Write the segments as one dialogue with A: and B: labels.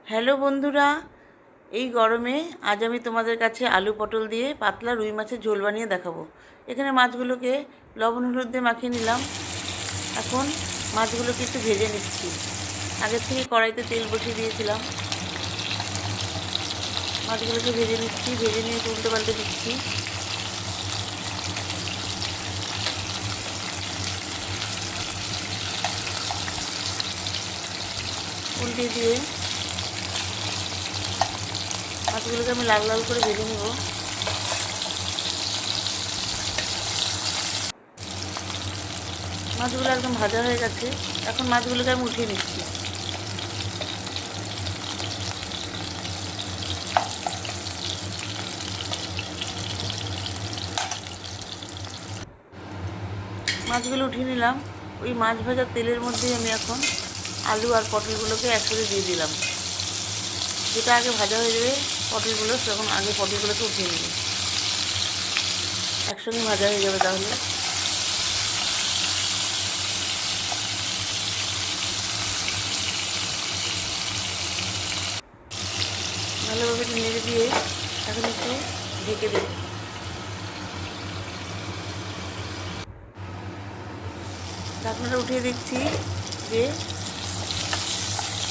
A: Hello বন্ধুরা, এই গরমে আজ আমি তোমাদের কাছে আলু পটল দিয়ে পাতলা রুই মাছের ঝোল বানিয়ে দেখাবো। এখানে মাছগুলোকে লবণ হলুদ দিয়ে মাখিয়ে নিলাম। এখন মাছগুলোকে একটু ভেজে নিচ্ছি। আগের থেকে কড়াইতে তেল বসিয়ে দিয়েছিলাম। মাছগুলোকে ভেজে নিচ্ছি, ভেজে নিয়ে উল্টে পাল্টে দিচ্ছি। উল্টে দিয়ে মাছগুলোকে আমি লাল লাল করে ভেজে নেব। মাছগুলো একদম ভাজা হয়ে গেছে। এখন মাছগুলোকে আমি উঠিয়ে নিচ্ছি। মাছগুলো উঠিয়ে নিলাম। ওই মাছ ভাজার তেলের মধ্যেই আমি এখন আলু আর পটলগুলোকে একসাথে দিয়ে দিলাম। যেটা আগে ভাজা হয়ে যাবে পটলগুলো, তখন আগে পটলগুলোকে উঠিয়ে নেব। একসঙ্গে ভাজা হয়ে যাবে তাহলে। ভালোভাবে একটু নেড়ে দিয়ে এখন একটু ঢেকে দেব। ঢাকনাটা উঠিয়ে দিচ্ছি যে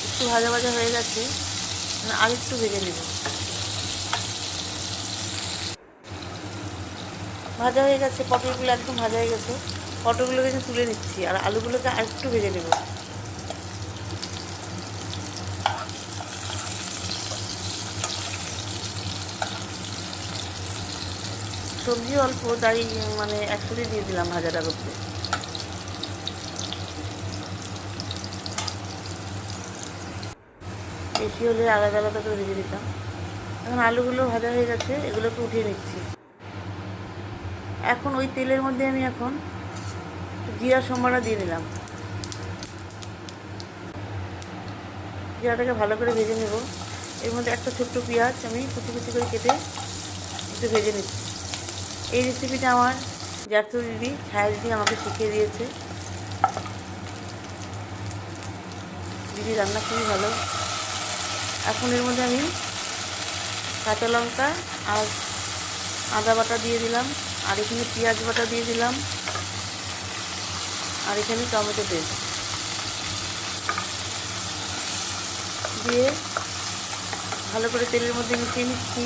A: একটু ভাজা ভাজা হয়ে গেছে, আর একটু ভেজে নেব। ভাজা হয়ে গেছে, পটলগুলো একদম ভাজা হয়ে গেছে। পটলগুলোকে তুলে নিচ্ছি আর আলুগুলোকে আর একটু ভেজে নেব। সবজি অল্প, তাই একসাথে দিয়ে দিলাম ভাজাটা করতে। বেশি হলে আলাদা আলাদা করে ভেজে দিতাম। এখন আলুগুলো ভাজা হয়ে গেছে, এগুলোকে উঠিয়ে নিচ্ছি। এখন ওই তেলের মধ্যে আমি এখন জিরা সম্বারা দিয়ে দিলাম। জিরাটাকে ভালো করে ভেজে নেব। এর মধ্যে একটা ছোট্ট পেঁয়াজ আমি কুচি কুচি করে কেটে একটু ভেজে নিচ্ছি। এই রেসিপিটা আমার জ্যাঠু দিদি, ছায়া দিদি আমাকে শিখিয়ে দিয়েছে। দিদি রান্না খুবই ভালো। এখন এর মধ্যে আমি কাঁচা লঙ্কা আর আদা বাটা দিয়ে দিলাম, আর এখানে পেঁয়াজ বাটা দিয়ে দিলাম, আর এখানে টমেটো পেস্ট দিয়ে ভালো করে তেলের মধ্যে মিশিয়ে নিচ্ছি।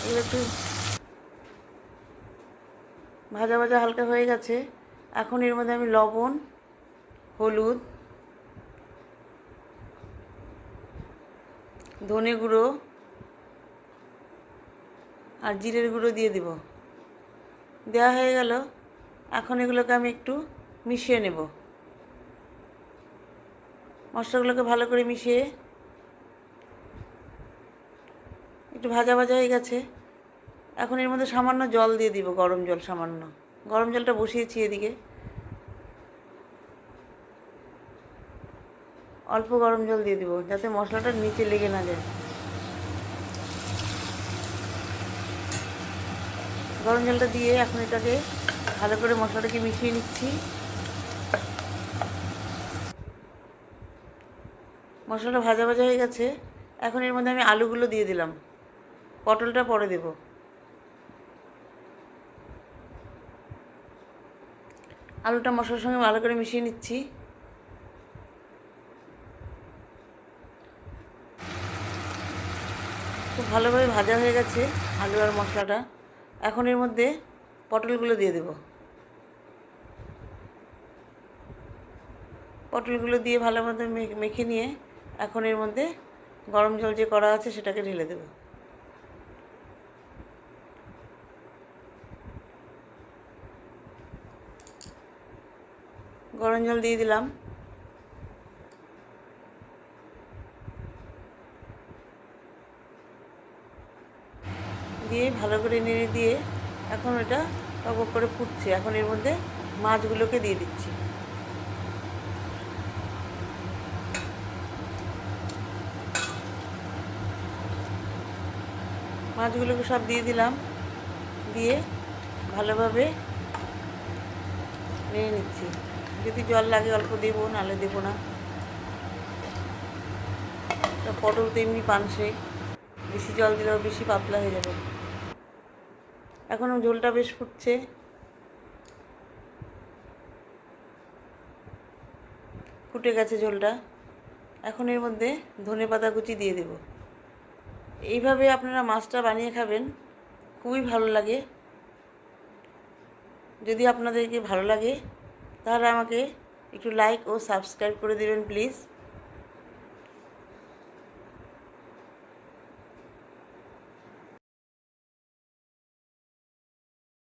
A: এগুলো একটু ভাজা ভাজা হালকা হয়ে গেছে। এখন এর মধ্যে আমি লবণ, হলুদ, ধনে গুঁড়ো আর জিরের গুঁড়ো দিয়ে দেব। দেওয়া হয়ে গেল। এখন এগুলোকে আমি একটু মিশিয়ে নেব। মশলাগুলোকে ভালো করে মিশিয়ে একটু ভাজা ভাজা হয়ে গেছে। এখন এর মধ্যে সামান্য জল দিয়ে দিব, গরম জল সামান্য। গরম জলটা বসিয়েছি এদিকে। অল্প গরম জল দিয়ে দিব যাতে মশলাটা নিচে লেগে না যায়। গরম জলটা দিয়ে এখন এটাকে ভালো করে মশলাটাকে মিশিয়ে নিচ্ছি। মশলাটা ভাজা ভাজা হয়ে গেছে। এখন এর মধ্যে আমি আলুগুলো দিয়ে দিলাম, পটলটা পরে দেব। আলুটা মশলার সঙ্গে ভালো করে মিশিয়ে নিচ্ছি। খুব ভালোভাবে ভাজা হয়ে গেছে আলু আর মশলাটা। এখন এর মধ্যে পটলগুলো দিয়ে দেব। পটলগুলো দিয়ে ভালো মতো মেখে নিয়ে এখন এর মধ্যে গরম জল যে করা আছে সেটাকে ঢেলে দেব। গরম জল দিয়ে দিলাম। দিয়ে ভালো করে নেড়ে দিয়ে এখন এটা টক করে ফুটছে। এখন এর মধ্যে মাছগুলোকে দিয়ে দিচ্ছি। মাছগুলোকে সব দিয়ে দিলাম, দিয়ে ভালোভাবে নেড়ে নিচ্ছি। যদি জল লাগে অল্প দেবো, নাহলে দেবো না। তা পটল তো এমনি পানসে, বেশি জল দিলেও বেশি পাতলা হয়ে যাবে। এখনও ঝোলটা বেশ ফুটছে। ফুটে গেছে ঝোলটা। এখন এর মধ্যে ধনেপাতা কুচি দিয়ে দেব। এইভাবে আপনারা মাছটা বানিয়ে খাবেন, খুবই ভালো লাগে। যদি আপনাদেরকে ভালো লাগে তাহলে আমাকে একটু লাইক ও সাবস্ক্রাইব করে দেবেন প্লিজ।